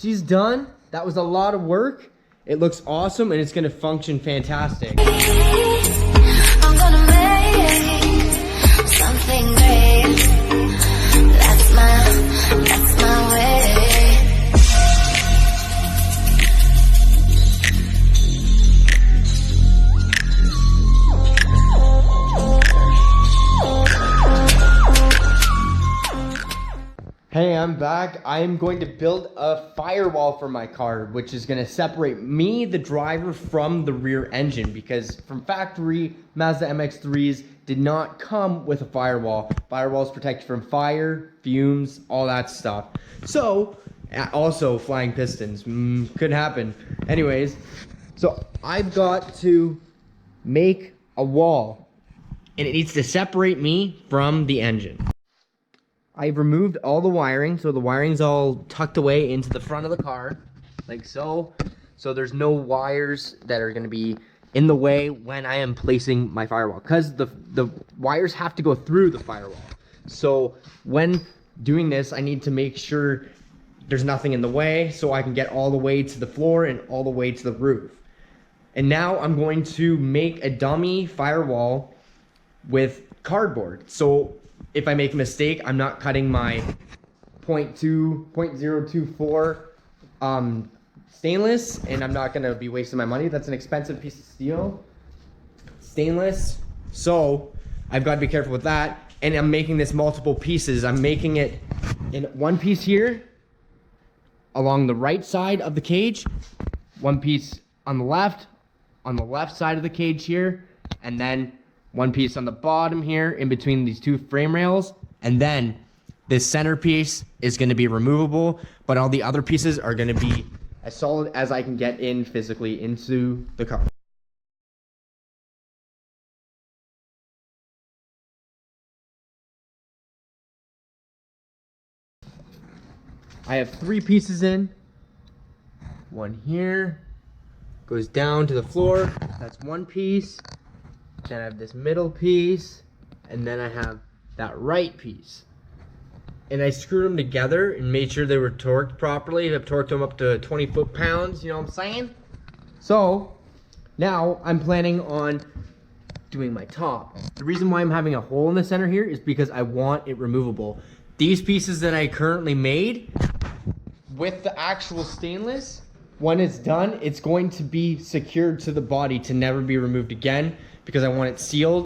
She's done. That was a lot of work. It looks awesome and it's gonna function fantastic. I'm gonna make something great. That's my way. Hey, I'm back. I am going to build a firewall for my car, which is going to separate me, the driver, from the rear engine, because from factory, Mazda MX-3s did not come with a firewall. Firewalls protect you from fire, fumes, all that stuff. So, also flying pistons, could happen. Anyways, so I've got to make a wall, and it needs to separate me from the engine. I've removed all the wiring, so the wiring's all tucked away into the front of the car, like so. So there's no wires that are going to be in the way when I am placing my firewall, because the wires have to go through the firewall. So when doing this, I need to make sure there's nothing in the way, so I can get all the way to the floor and all the way to the roof. And now I'm going to make a dummy firewall with cardboard. So if I make a mistake, I'm not cutting my 0.024 stainless, and I'm not gonna be wasting my money. That's an expensive piece of steel, stainless. So I've got to be careful with that. And I'm making this multiple pieces. I'm making it in one piece here along the right side of the cage, one piece on the left side of the cage here, and then one piece on the bottom here in between these two frame rails. And then this center piece is going to be removable, but all the other pieces are going to be as solid as I can get in physically into the car. I have 3 pieces in. One here goes down to the floor. That's one piece. Then I have this middle piece, and then I have that right piece. And I screwed them together and made sure they were torqued properly. I've torqued them up to 20 foot-pounds, you know what I'm saying? So, now I'm planning on doing my top. The reason why I'm having a hole in the center here is because I want it removable. These pieces that I currently made, with the actual stainless, when it's done, it's going to be secured to the body to never be removed again, because I want it sealed.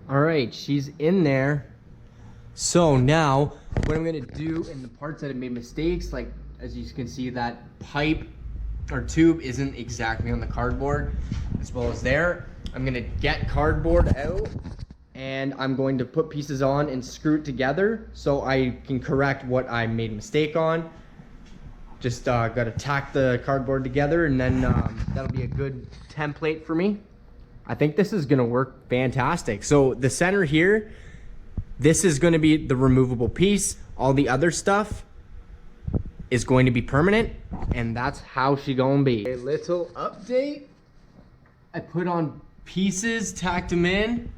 All right, she's in there. So now what I'm gonna do in the parts that have made mistakes, like as you can see, that pipe or tube isn't exactly on the cardboard as well as there. I'm gonna get cardboard out, and I'm going to put pieces on and screw it together so I can correct what I made a mistake on. Just gotta tack the cardboard together, and then that'll be a good template for me. I think this is gonna work fantastic. So the center here, this is gonna be the removable piece. All the other stuff is going to be permanent, and that's how she gonna be. A little update. I put on pieces, tacked them in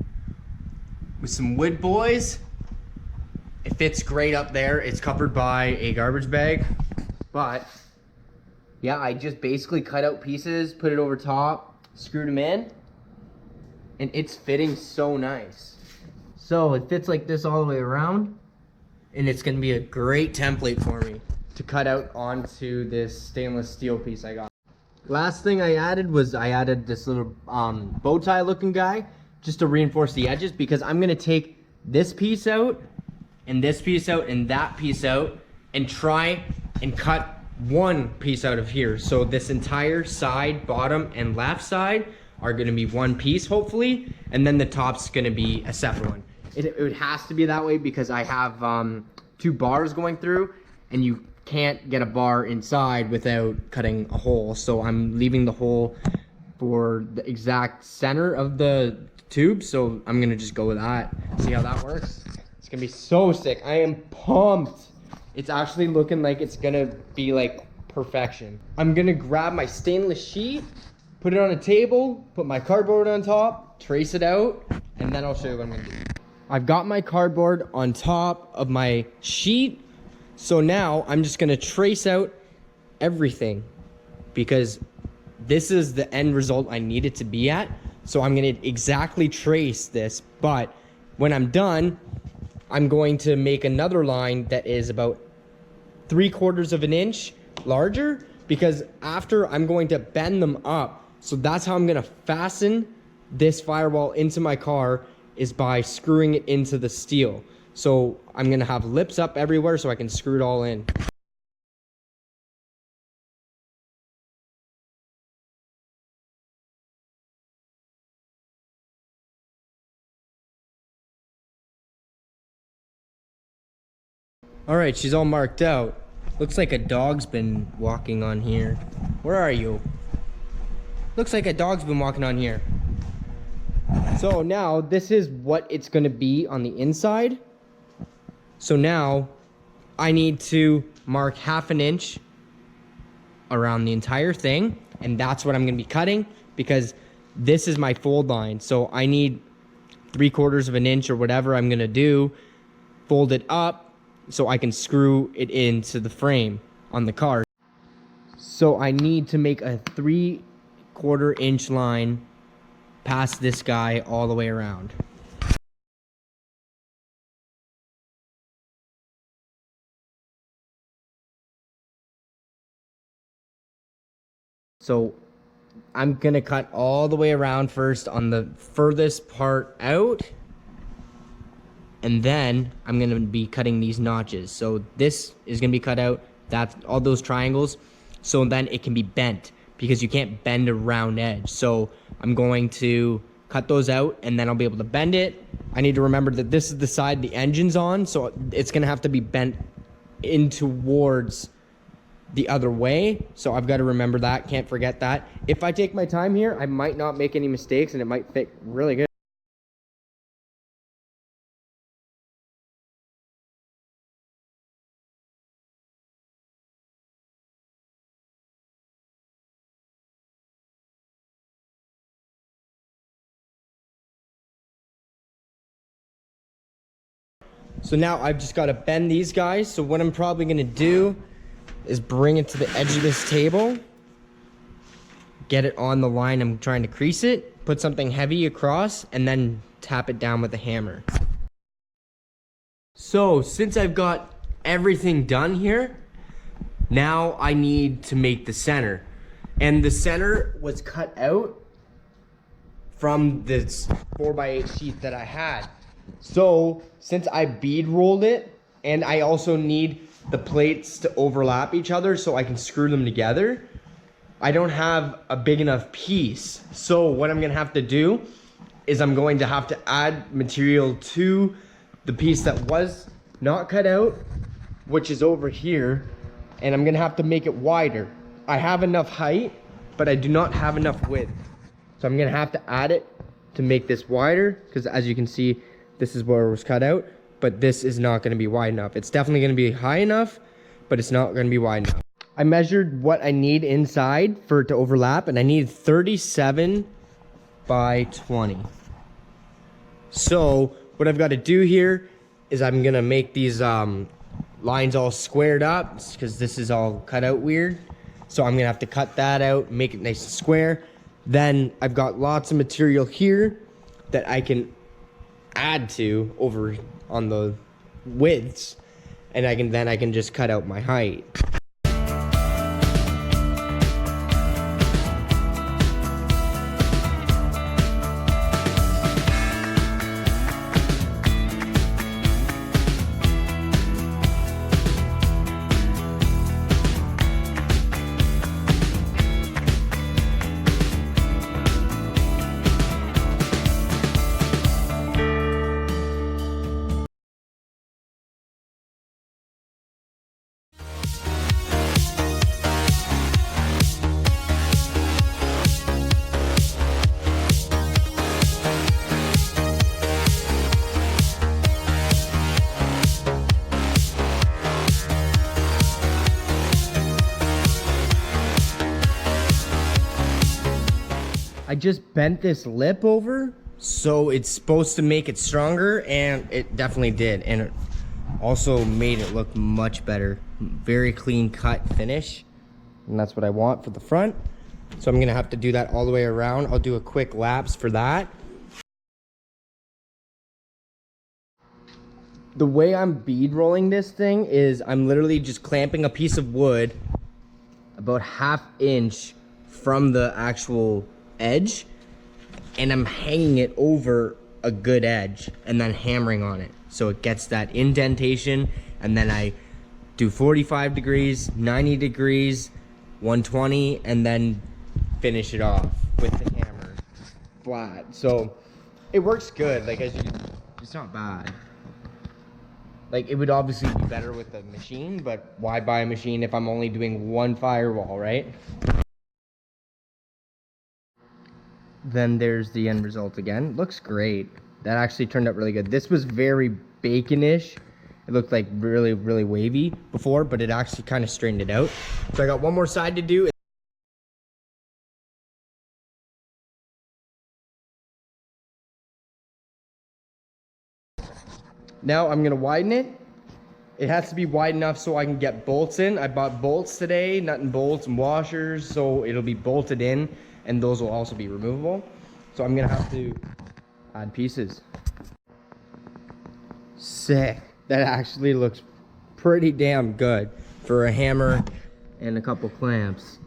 with some wood boys. It fits great up there. It's covered by a garbage bag. But yeah, I just basically cut out pieces, put it over top, screwed them in, and it's fitting so nice. So it fits like this all the way around, and it's gonna be a great template for me to cut out onto this stainless steel piece I got. Last thing I added was I added this little bow tie looking guy just to reinforce the edges, because I'm gonna take this piece out and this piece out and that piece out and try and cut one piece out of here. So this entire side, bottom and left side are gonna be one piece hopefully, and then the top's gonna be a separate one. It has to be that way because I have 2 bars going through, and you can't get a bar inside without cutting a hole. So I'm leaving the hole for the exact center of the tube, so I'm gonna just go with that. See how that works? It's gonna be so sick. I am pumped. It's actually looking like it's gonna be like perfection. I'm gonna grab my stainless sheet, put it on a table, put my cardboard on top, trace it out, and then I'll show you what I'm gonna do. I've got my cardboard on top of my sheet. So now I'm just gonna trace out everything because this is the end result I need it to be at. So I'm gonna exactly trace this, but when I'm done, I'm going to make another line that is about 3/4 of an inch larger, because after I'm going to bend them up. So that's how I'm gonna fasten this firewall into my car, is by screwing it into the steel. So I'm gonna have lips up everywhere so I can screw it all in. All right, she's all marked out. Looks like a dog's been walking on here. Where are you? Looks like a dog's been walking on here. So now this is what it's gonna be on the inside. So now I need to mark 1/2 inch around the entire thing, and that's what I'm gonna be cutting, because this is my fold line. So I need 3/4 of an inch or whatever I'm gonna do, fold it up so I can screw it into the frame on the car. So I need to make a 3/4 inch line past this guy all the way around. So I'm gonna cut all the way around first on the furthest part out, and then I'm gonna be cutting these notches. So this is gonna be cut out, that's all those triangles, so then it can be bent, because you can't bend a round edge. So I'm going to cut those out, and then I'll be able to bend it. I need to remember that this is the side the engine's on, so it's gonna have to be bent in towards the other way. So I've got to remember that, can't forget that. If I take my time here, I might not make any mistakes, and it might fit really good. So now I've just got to bend these guys. So what I'm probably going to do is bring it to the edge of this table, get it on the line I'm trying to crease it, put something heavy across, and then tap it down with a hammer. So since I've got everything done here, now I need to make the center. And the center was cut out from this 4x8 sheet that I had. So since I bead rolled it, and I also need the plates to overlap each other so I can screw them together, I don't have a big enough piece. So what I'm gonna have to do is I'm going to have to add material to the piece that was not cut out, which is over here, and I'm gonna have to make it wider. I have enough height, but I do not have enough width. So I'm gonna have to add it to make this wider, because as you can see, this is where it was cut out, but this is not gonna be wide enough. It's definitely gonna be high enough, but it's not gonna be wide enough. I measured what I need inside for it to overlap, and I need 37 by 20. So what I've got to do here is I'm gonna make these lines all squared up, because this is all cut out weird. So I'm gonna have to cut that out, make it nice and square. Then I've got lots of material here that I can add to over on the widths, and I can just cut out my height. I just bent this lip over So it's supposed to make it stronger, and it definitely did. And it also made it look much better. Very clean cut finish. And that's what I want for the front. So I'm gonna have to do that all the way around. I'll do a quick lapse for that. The way I'm bead rolling this thing is I'm literally just clamping a piece of wood about 1/2 inch from the actual edge, and I'm hanging it over a good edge and then hammering on it so it gets that indentation. And then I do 45 degrees, 90 degrees, 120, and then finish it off with the hammer flat. So it works good. Like, it's not bad. Like, it would obviously be better with a machine, but why buy a machine if I'm only doing one firewall, right? Then there's the end result again. Looks great. That actually turned out really good. This was very baconish. It looked like really, really wavy before, but it actually kind of straightened it out. So I got one more side to do. Now I'm gonna widen it. It has to be wide enough so I can get bolts in. I bought bolts today, nut and bolts and washers, so it'll be bolted in, and those will also be removable. So I'm gonna have to add pieces. Sick. That actually looks pretty damn good for a hammer and a couple clamps.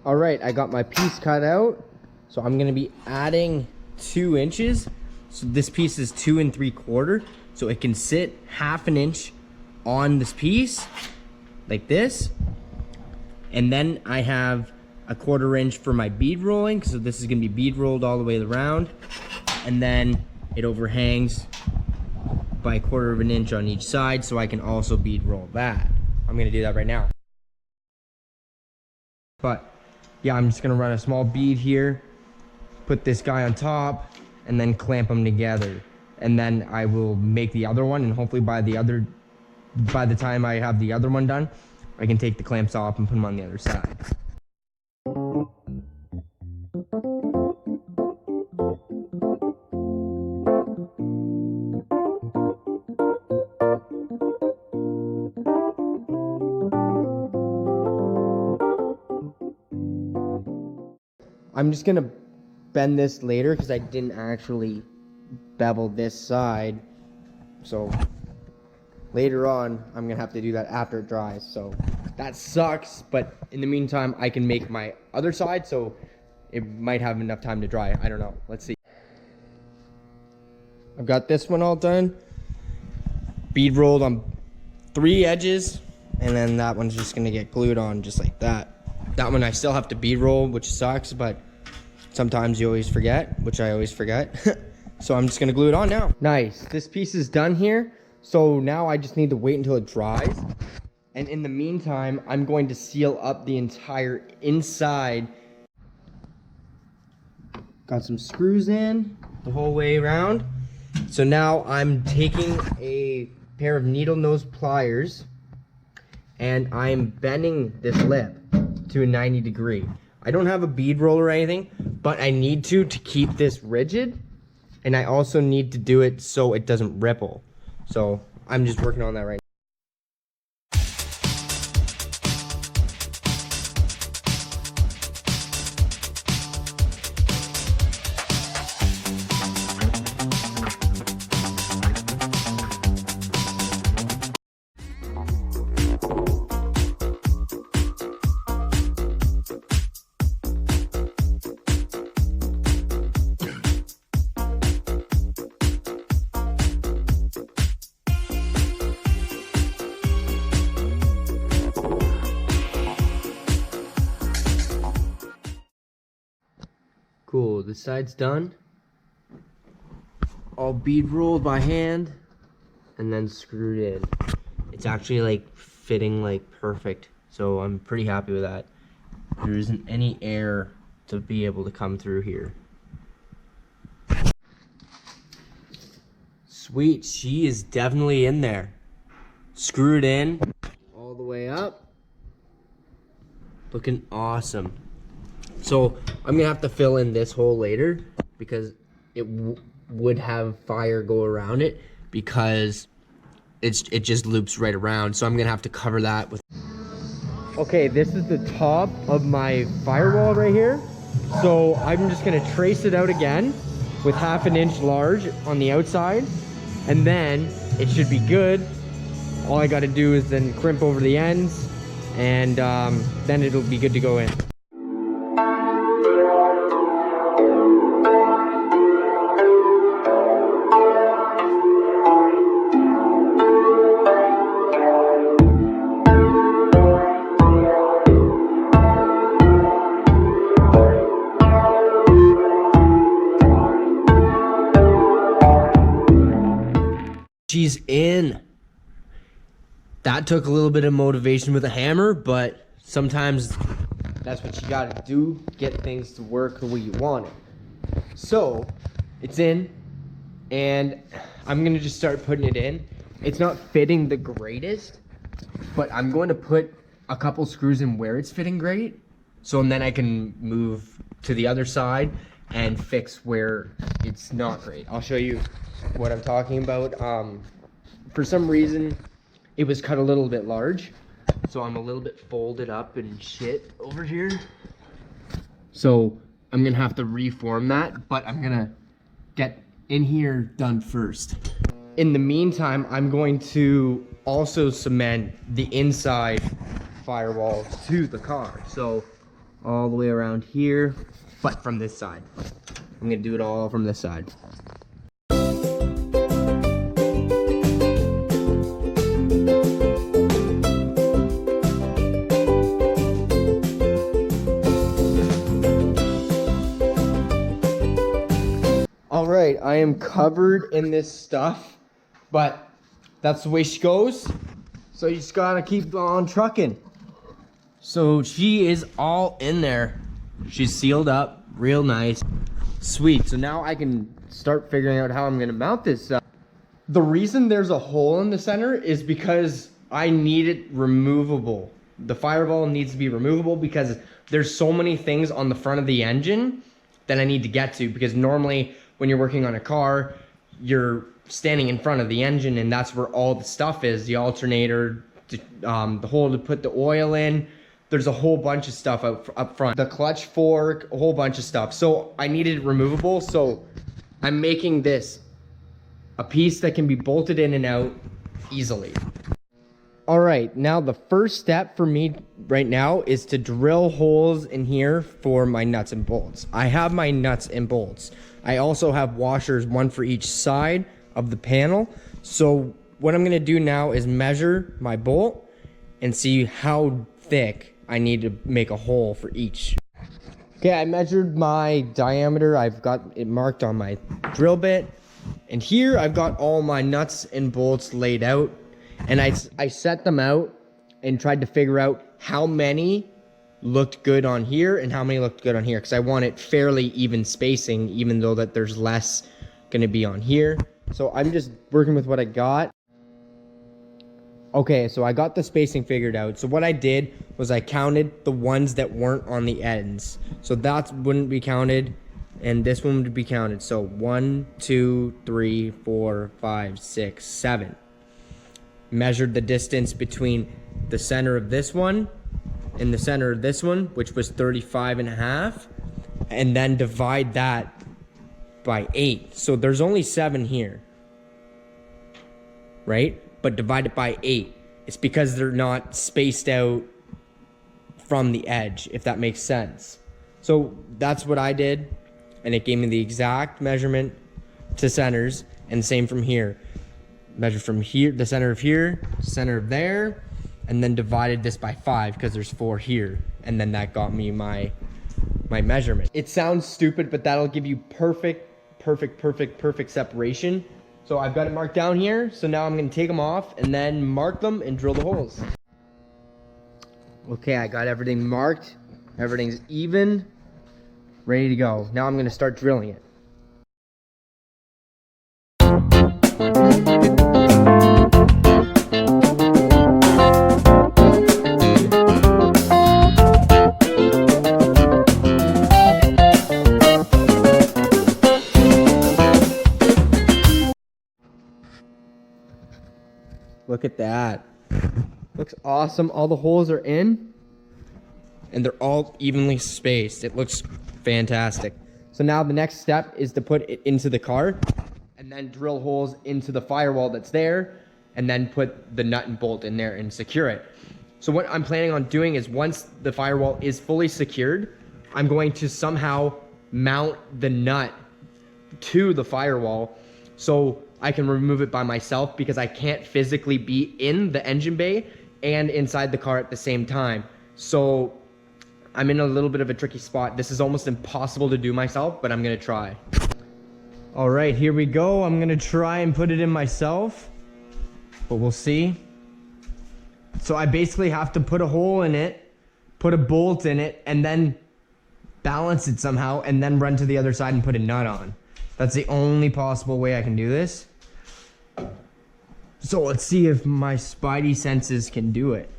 All right, I got my piece cut out. So I'm gonna be adding 2 inches. So this piece is 2 3/4. So it can sit 1/2 inch on this piece, like this. And then I have a 1/4 inch for my bead rolling. So this is gonna be bead rolled all the way around. And then it overhangs by 1/4 inch on each side, so I can also bead roll that. I'm gonna do that right now. But yeah, I'm just gonna run a small bead here, put this guy on top, and then clamp them together. And then I will make the other one, and hopefully by the time I have the other one done, I can take the clamps off and put them on the other side. I'm just gonna bend this later because I didn't actually bevel this side. So later on, I'm gonna have to do that after it dries. So that sucks, but in the meantime, I can make my other side, so it might have enough time to dry. I don't know. Let's see. I've got this one all done. Bead rolled on 3 edges, and then that one's just gonna get glued on just like that. That one I still have to bead roll, which sucks, but sometimes you always forget, which I always forget. So I'm just gonna glue it on now. Nice, this piece is done here. So now I just need to wait until it dries. And in the meantime, I'm going to seal up the entire inside. Got some screws in the whole way around. So now I'm taking a pair of needle nose pliers and I'm bending this lip to a 90 degree. I don't have a bead roller or anything, but I need to keep this rigid. And I also need to do it so it doesn't ripple. So I'm just working on that right now. Cool, the side's done. All bead rolled by hand and then screwed in. It's actually like fitting like perfect. So I'm pretty happy with that. There isn't any air to be able to come through here. Sweet, she is definitely in there. Screwed in all the way up. Looking awesome. So I'm gonna have to fill in this hole later because it would have fire go around it because it just loops right around. So I'm gonna have to cover that with. Okay, this is the top of my firewall right here. So I'm just gonna trace it out again with 1/2 inch large on the outside, and then it should be good. All I gotta do is then crimp over the ends, and then it'll be good to go in. She's in. That took a little bit of motivation with a hammer, but sometimes that's what you gotta do, get things to work the way you want it. So it's in, and I'm gonna just start putting it in. It's not fitting the greatest, but I'm going to put a couple screws in where it's fitting great, so then I can move to the other side and fix where it's not great. I'll show you what I'm talking about. For some reason it was cut a little bit large, so I'm a little bit folded up and shit over here, so I'm gonna have to reform that, but I'm gonna get in here done first. In the meantime, I'm going to also cement the inside firewall to the car, so all the way around here, but from this side. I'm gonna do it all from this side. All right, I am covered in this stuff, but that's the way she goes. So you just gotta keep on trucking. So she is all in there. She's sealed up, real nice. Sweet, so now I can start figuring out how I'm gonna mount this. The reason there's a hole in the center is because I need it removable. The firewall needs to be removable because there's so many things on the front of the engine that I need to get to, because normally when you're working on a car, you're standing in front of the engine and that's where all the stuff is. The alternator, the hole to put the oil in. There's a whole bunch of stuff up front. The clutch fork, a whole bunch of stuff. So I needed it removable, so I'm making this a piece that can be bolted in and out easily. All right, now the first step for me right now is to drill holes in here for my nuts and bolts. I have my nuts and bolts. I also have washers, one for each side of the panel. So what I'm gonna do now is measure my bolt and see how thick I need to make a hole for each. Okay, I measured my diameter. I've got it marked on my drill bit. And here I've got all my nuts and bolts laid out. And I set them out and tried to figure out how many looked good on here and how many looked good on here, because I want it fairly even spacing, even though that there's less gonna be on here. So I'm just working with what I got. Okay, so I got the spacing figured out. So what I did was I counted the ones that weren't on the ends. So that wouldn't be counted, and this one would be counted. So 1, 2, 3, 4, 5, 6, 7. Measured the distance between the center of this one and the center of this one, which was 35.5, and then divide that by 8. So there's only 7 here, right? But divide it by 8. It's because they're not spaced out from the edge, if that makes sense. So that's what I did, and it gave me the exact measurement to centers, and same from here. Measure from here, the center of here, center of there, and then divided this by 5 because there's 4 here, and then that got me my measurement. It sounds stupid, but that'll give you perfect separation. So I've got it marked down here, so now I'm gonna take them off and then mark them and drill the holes. Okay, I got everything marked, everything's even, ready to go. Now I'm gonna start drilling it. Look at that. Looks awesome. All the holes are in and they're all evenly spaced. It looks fantastic. So now the next step is to put it into the car and then drill holes into the firewall that's there and then put the nut and bolt in there and secure it. So what I'm planning on doing is once the firewall is fully secured, I'm going to somehow mount the nut to the firewall so I can remove it by myself because I can't physically be in the engine bay and inside the car at the same time. So I'm in a little bit of a tricky spot. This is almost impossible to do myself, but I'm gonna try. All right, here we go. I'm gonna try and put it in myself, but we'll see. So I basically have to put a hole in it, put a bolt in it, and then balance it somehow, and then run to the other side and put a nut on. That's the only possible way I can do this. So let's see if my spidey senses can do it.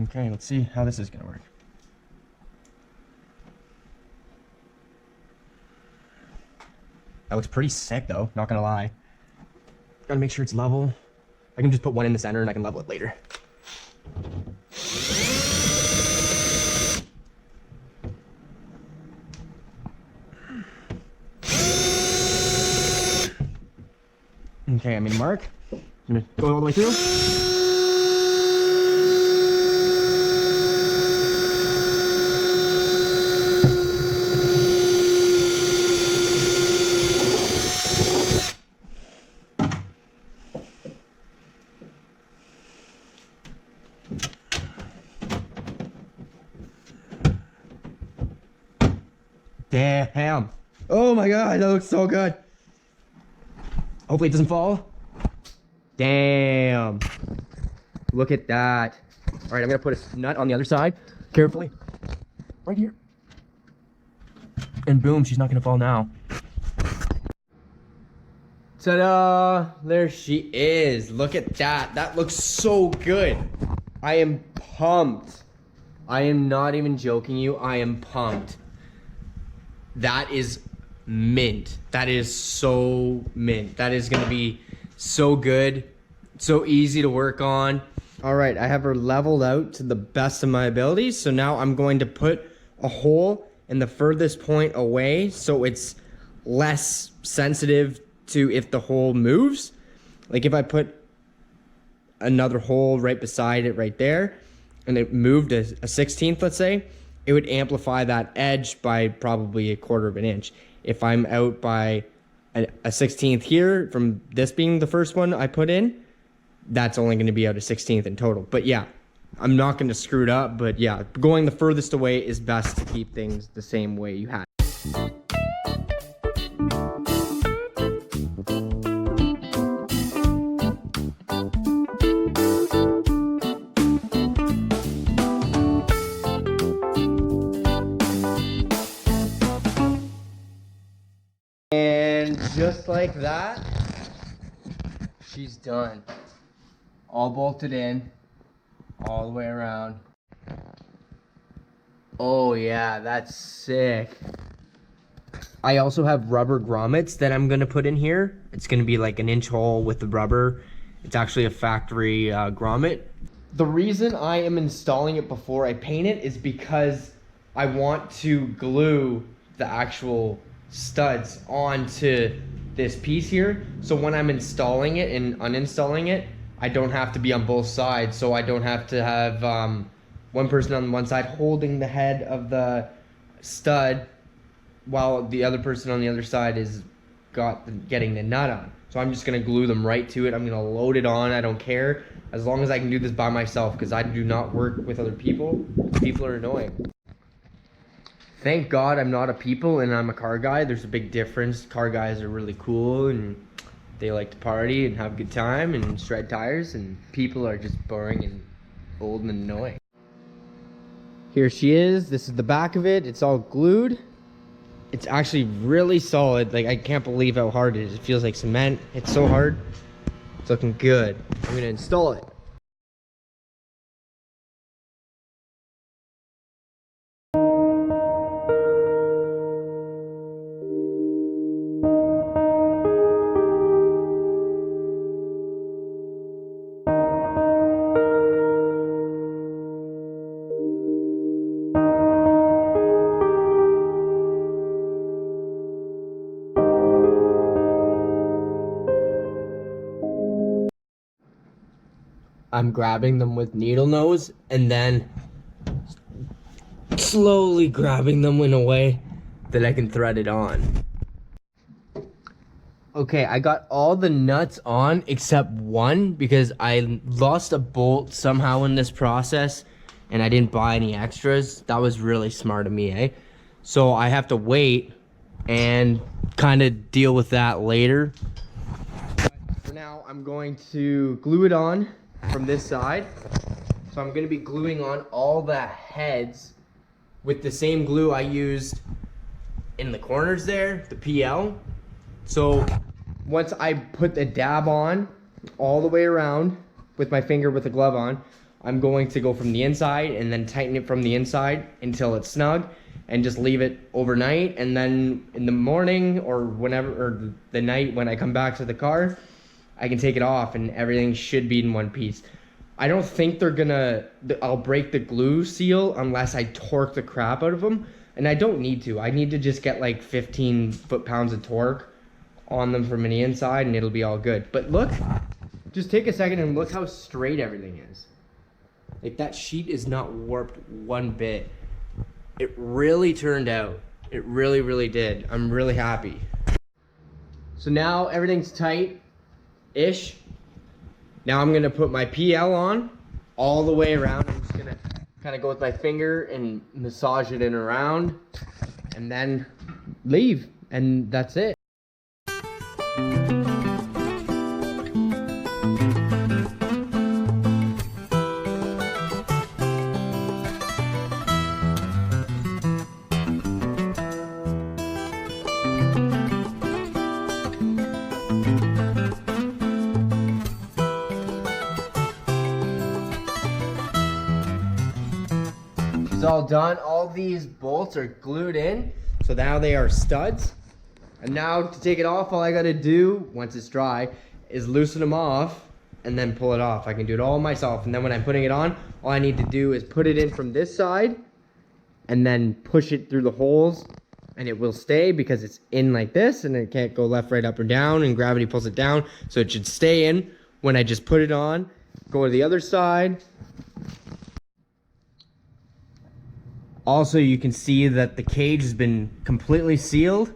Okay, let's see how this is gonna work. That looks pretty sick though, not gonna lie. Gotta make sure it's level. I can just put one in the center and I can level it later. Okay, I made a mark. I'm gonna go all the way through. Damn. Oh my god, that looks so good. Hopefully it doesn't fall. Damn. Look at that. All right, I'm gonna put a nut on the other side, carefully. Right here. And boom, she's not gonna fall now. Ta-da! There she is. Look at that. That looks so good. I am pumped. I am not even joking you. I am pumped. That is mint. That is so mint. That is gonna be so good, so easy to work on. All right, I have her leveled out to the best of my abilities. So now I'm going to put a hole in the furthest point away so it's less sensitive to if the hole moves. Like if I put another hole right beside it right there and it moved a 16th, let's say, it would amplify that edge by probably 1/4 of an inch. If I'm out by a 16th here from this being the first one I put in, that's only going to be out a 16th in total. But yeah, I'm not going to screw it up, but yeah, going the furthest away is best to keep things the same way you had. And just like that, she's done. All bolted in, all the way around. Oh yeah, that's sick. I also have rubber grommets that I'm gonna put in here. It's gonna be like an inch hole with the rubber. It's actually a factory grommet. The reason I am installing it before I paint it is because I want to glue the actual studs onto this piece here, so when I'm installing it and uninstalling it, I don't have to be on both sides, so I don't have to have one person on one side holding the head of the stud while the other person on the other side is getting the nut on. So I'm just gonna glue them right to it. I'm gonna load it on. I don't care, as long as I can do this by myself, because I do not work with other people. People are annoying. Thank God I'm not a people and I'm a car guy. There's a big difference. Car guys are really cool and they like to party and have a good time and shred tires, and people are just boring and old and annoying. Here she is. This is the back of it. It's all glued. It's actually really solid. Like, I can't believe how hard it is. It feels like cement. It's so hard. It's looking good. I'm gonna install it. I'm grabbing them with needle nose and then slowly grabbing them in a way that I can thread it on. Okay, I got all the nuts on except one because I lost a bolt somehow in this process and I didn't buy any extras. That was really smart of me, eh? So I have to wait and kind of deal with that later. But for now, I'm going to glue it on from this side. So I'm going to be gluing on all the heads with the same glue I used in the corners there, the PL. So once I put the dab on all the way around with my finger with the glove on, I'm going to go from the inside and then tighten it from the inside until it's snug and just leave it overnight. And then in the morning or whenever, or the night when I come back to the car, I can take it off and everything should be in one piece. I don't think I'll break the glue seal unless I torque the crap out of them. And I don't need to. I need to just get like 15 foot-pounds of torque on them from the inside and it'll be all good. But look, just take a second and look how straight everything is. Like that sheet is not warped one bit. It really turned out. It really, really did. I'm really happy. So now everything's tight-ish. Now I'm gonna put my PL on all the way around. I'm just gonna kind of go with my finger and massage it in around and then leave, and that's it. It's all done. All these bolts are glued in, so now they are studs. And now to take it off, all I gotta do, once it's dry, is loosen them off and then pull it off. I can do it all myself. And then when I'm putting it on, all I need to do is put it in from this side and then push it through the holes and it will stay because it's in like this and it can't go left, right, up, or down, and gravity pulls it down. So it should stay in when I just put it on. Go to the other side. Also, you can see that the cage has been completely sealed,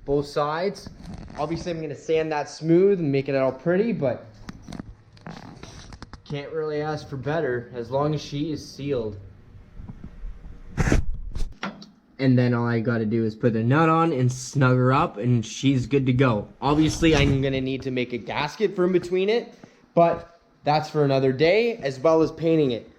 both sides. Obviously, I'm gonna sand that smooth and make it all pretty, but can't really ask for better as long as she is sealed. And then all I gotta do is put the nut on and snug her up and she's good to go. Obviously, I'm gonna need to make a gasket for in between it, but that's for another day, as well as painting it.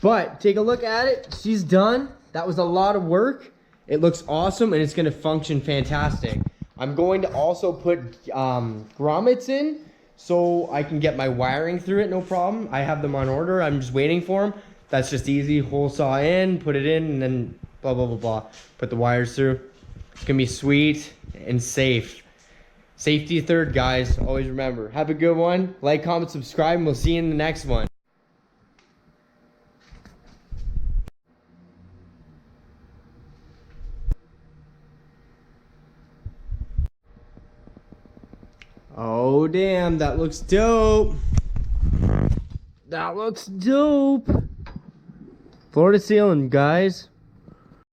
But take a look at it. She's done. That was a lot of work. It looks awesome and it's gonna function fantastic. I'm going to also put grommets in so I can get my wiring through it, no problem. I have them on order. I'm just waiting for them. That's just easy. Hole saw in, put it in, and then blah, blah, blah, blah. Put the wires through. It's gonna be sweet and safe. Safety third, guys. Always remember. Have a good one. Like, comment, subscribe, and we'll see you in the next one. Oh, damn, that looks dope. That looks dope. Floor to ceiling, guys.